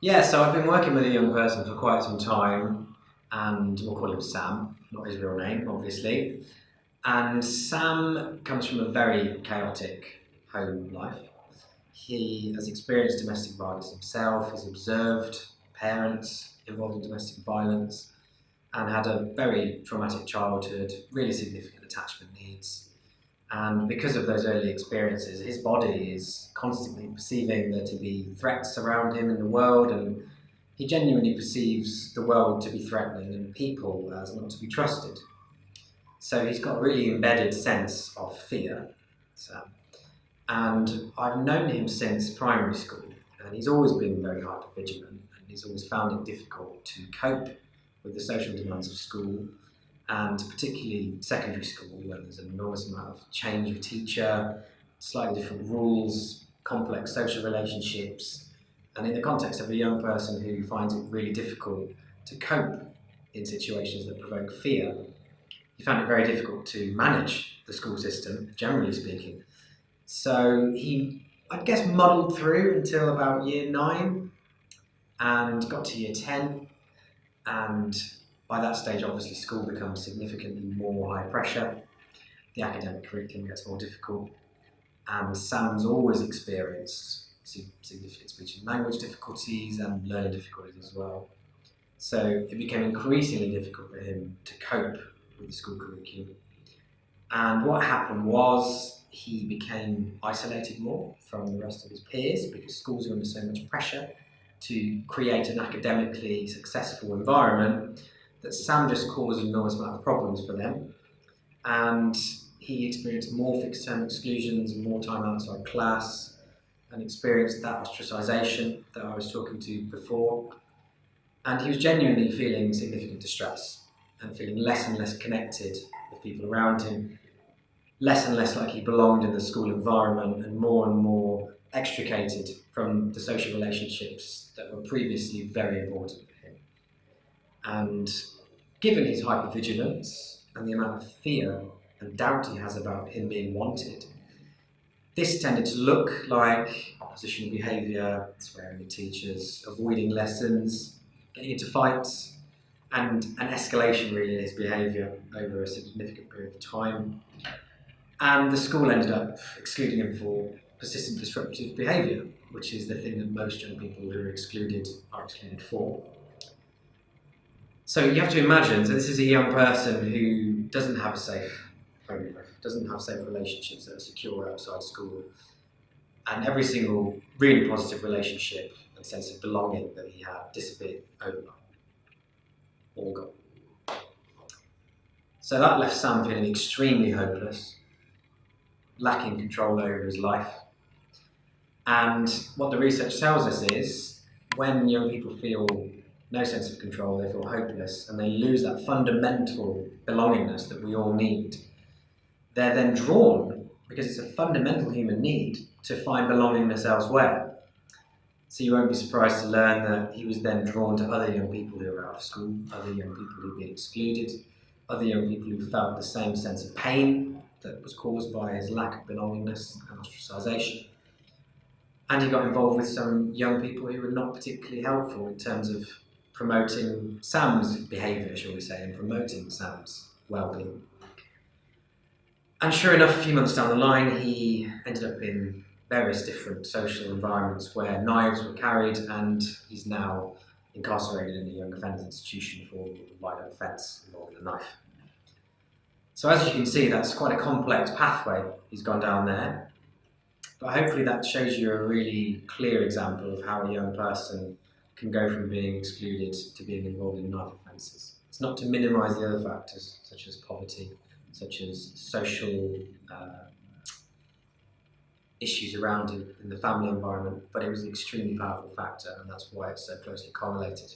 Yeah, so I've been working with a young person for quite some time, and we'll call him Sam, not his real name, obviously. And Sam comes from a very chaotic home life. He has experienced domestic violence himself, has observed parents involved in domestic violence, and had a very traumatic childhood, really significant attachment needs. And because of those early experiences, his body is constantly perceiving there to be threats around him in the world, and he genuinely perceives the world to be threatening and people as not to be trusted. So he's got a really embedded sense of fear. So, and I've known him since primary school, and he's always been very hypervigilant, and he's always found it difficult to cope with the social demands of school, and particularly secondary school, where there's an enormous amount of change of teacher, slightly different rules, complex social relationships, and in the context of a young person who finds it really difficult to cope in situations that provoke fear, he found it very difficult to manage the school system, generally speaking. So he, I guess, muddled through until about year 9 and got to year 10. And by that stage, obviously, school becomes significantly more high pressure. The academic curriculum gets more difficult. And Sam's always experienced significant speech and language difficulties and learning difficulties as well. So it became increasingly difficult for him to cope with the school curriculum. And what happened was he became isolated more from the rest of his peers because schools are under so much pressure to create an academically successful environment that Sam just caused an enormous amount of problems for them. And he experienced more fixed term exclusions and more time outside class and experienced that ostracisation that I was talking to before. And he was genuinely feeling significant distress and feeling less and less connected with people around him, less and less like he belonged in the school environment, and more extricated from the social relationships that were previously very important for him. And given his hypervigilance and the amount of fear and doubt he has about him being wanted, this tended to look like oppositional behaviour, swearing at teachers, avoiding lessons, getting into fights, and an escalation really in his behaviour over a significant period of time. And the school ended up excluding him for persistent disruptive behaviour, which is the thing that most young people who are excluded are excluded for. So you have to imagine, so this is a young person who doesn't have a safe home life, doesn't have safe relationships that are secure outside school, and every single really positive relationship and sense of belonging that he had disappeared overnight, all gone. So that left Sam feeling extremely hopeless, lacking control over his life. And what the research tells us is when young people feel no sense of control, they feel hopeless, and they lose that fundamental belongingness that we all need, they're then drawn, because it's a fundamental human need, to find belongingness elsewhere. So you won't be surprised to learn that he was then drawn to other young people who were out of school, other young people who'd been excluded, other young people who felt the same sense of pain that was caused by his lack of belongingness and ostracisation. And he got involved with some young people who were not particularly helpful in terms of promoting Sam's behaviour, shall we say, and promoting Sam's well-being. And sure enough, a few months down the line, he ended up in various different social environments where knives were carried, and he's now incarcerated in a young offenders institution for a violent offence involving a knife. So as you can see, that's quite a complex pathway he's gone down there. But hopefully that shows you a really clear example of how a young person can go from being excluded to being involved in knife offences. It's not to minimise the other factors, such as poverty, such as social issues around him in the family environment, but it was an extremely powerful factor, and that's why it's so closely correlated.